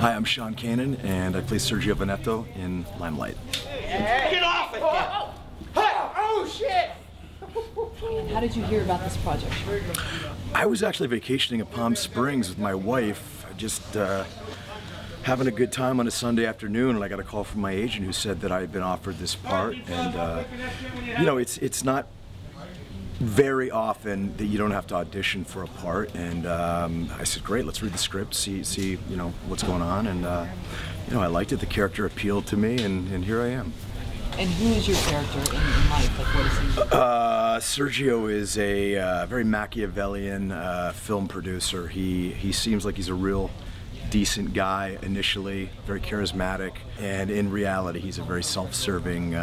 Hi, I'm Kanan, and I play Sergio Veneto in Limelight. Get off it! Oh shit! And how did you hear about this project? I was actually vacationing in Palm Springs with my wife, just having a good time on a Sunday afternoon, and I got a call from my agent who said that I had been offered this part, and you know, it's not very often that you don't have to audition for a part, and I said, great, let's read the script, see you know what's going on, and you know, I liked it. The character appealed to me, and here I am. And who is your character in life? Like, what is he? Sergio is a very Machiavellian film producer. He seems like he's a real decent guy initially, very charismatic, and in reality he's a very self-serving,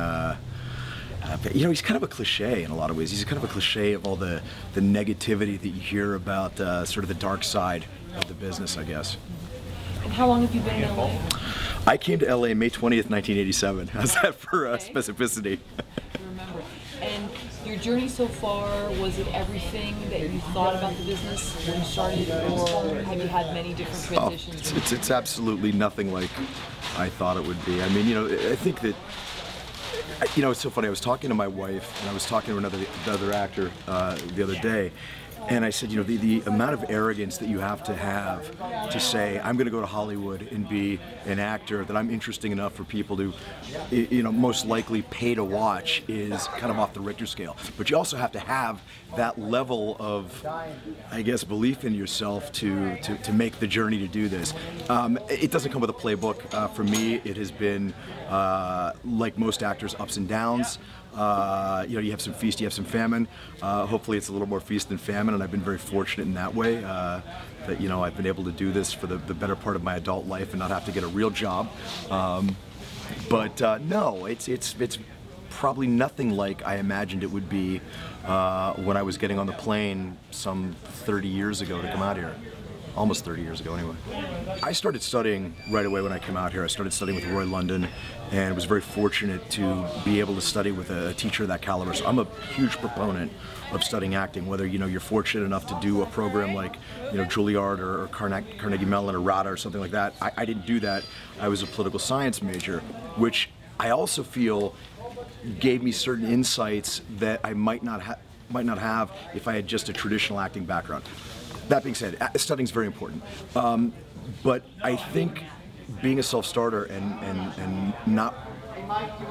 you know, he's kind of a cliche in a lot of ways. He's kind of a cliche of all the negativity that you hear about sort of the dark side of the business, I guess. And how long have you been in LA? I came to LA May 20th, 1987. How's that for specificity? I remember. And your journey so far, was it everything that you thought about the business when you started, or have you had many different transitions? Oh, it's absolutely nothing like I thought it would be. I mean, you know, I think that, you know, it's so funny. I was talking to my wife, and I was talking to another actor the other day, and I said, you know, the amount of arrogance that you have to say, I'm going to go to Hollywood and be an actor, that I'm interesting enough for people to, you know, most likely pay to watch, is kind of off the Richter scale. But you also have to have that level of, I guess, belief in yourself to make the journey to do this. It doesn't come with a playbook. For me, it has been, like most actors, ups and downs. You know, you have some feast, you have some famine. Hopefully it's a little more feast than famine, and I've been very fortunate in that way, that, you know, I've been able to do this for the better part of my adult life and not have to get a real job. But no, it's probably nothing like I imagined it would be when I was getting on the plane some 30 years ago to come out here. Almost 30 years ago, anyway. I started studying right away when I came out here. I started studying with Roy London, and was very fortunate to be able to study with a teacher of that caliber. So I'm a huge proponent of studying acting, whether, you know, you're fortunate enough to do a program like, you know, Juilliard or Carnegie Mellon or RADA or something like that. I didn't do that. I was a political science major, which I also feel gave me certain insights that I might not have if I had just a traditional acting background. That being said, studying is very important, but I think being a self-starter and not,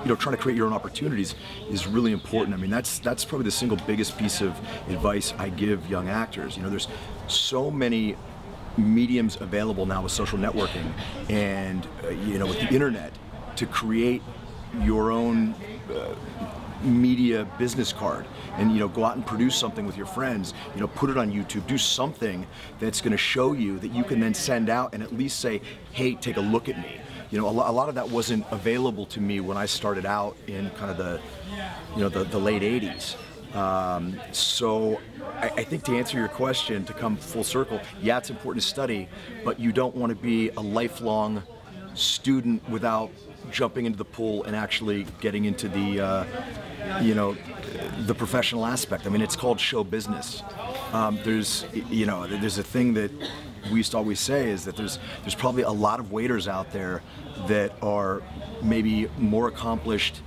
you know, trying to create your own opportunities is really important. I mean, that's probably the single biggest piece of advice I give young actors. You know, there's so many mediums available now with social networking and you know, with the internet, to create your own media business card, and, you know, go out and produce something with your friends, you know, put it on YouTube, do something that's going to show you that you can then send out and at least say, hey, take a look at me. You know, a lot of that wasn't available to me when I started out in kind of the, you know, the late 80s. So I think, to answer your question, to come full circle, yeah, it's important to study, but you don't want to be a lifelong student without jumping into the pool and actually getting into the, you know, the professional aspect. I mean, it's called show business. There's, you know, there's a thing that we used to always say, is that there's probably a lot of waiters out there that are maybe more accomplished,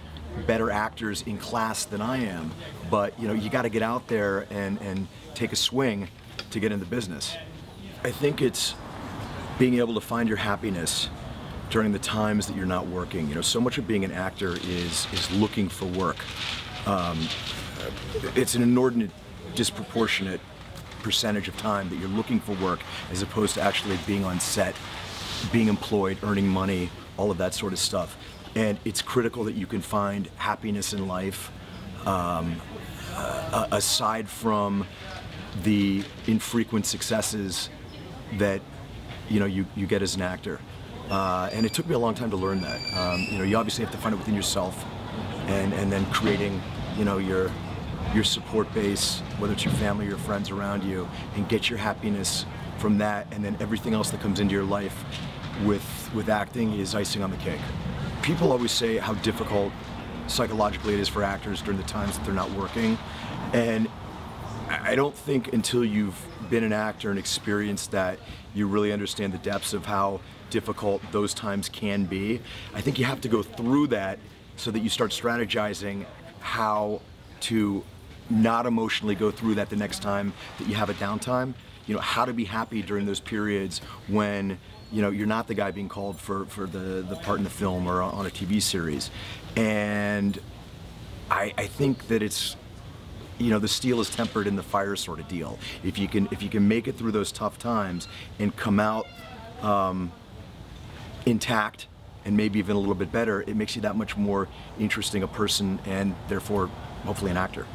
better actors in class than I am, but, you know, you got to get out there and take a swing to get in the business. I think it's being able to find your happiness during the times that you're not working. You know, so much of being an actor is looking for work. It's an inordinate, disproportionate percentage of time that you're looking for work, as opposed to actually being on set, being employed, earning money, all of that sort of stuff. And it's critical that you can find happiness in life, aside from the infrequent successes that, you know, you get as an actor. And it took me a long time to learn that. You know, you obviously have to find it within yourself, and then creating, you know, your support base, whether it's your family or your friends around you, and get your happiness from that, and then everything else that comes into your life with acting is icing on the cake. People always say how difficult psychologically it is for actors during the times that they're not working, and I don't think until you've been an actor and experienced that, you really understand the depths of how difficult those times can be. I think you have to go through that so that you start strategizing how to not emotionally go through that the next time that you have a downtime. You know, how to be happy during those periods when, you know, you're not the guy being called for the part in the film or on a TV series. And I think that it's, you know, the steel is tempered in the fire sort of deal. If you can make it through those tough times and come out intact and maybe even a little bit better, it makes you that much more interesting a person and therefore hopefully an actor.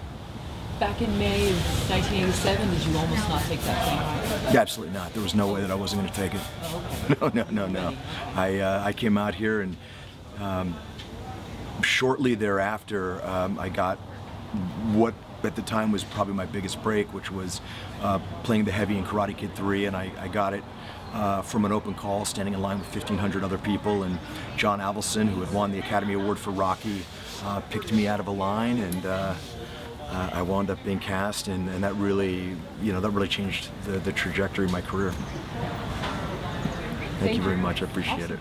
Back in May of 1987, did you almost not take that plane? Yeah, absolutely not. There was no way that I wasn't going to take it. Oh, okay. No. I came out here and shortly thereafter I got what at the time was probably my biggest break, which was playing the heavy in Karate Kid 3, and I got it from an open call, standing in line with 1,500 other people, and John Avildsen, who had won the Academy Award for Rocky, picked me out of a line, and I wound up being cast, and that really, you know, that really changed the trajectory of my career. Thank you very much. I appreciate it.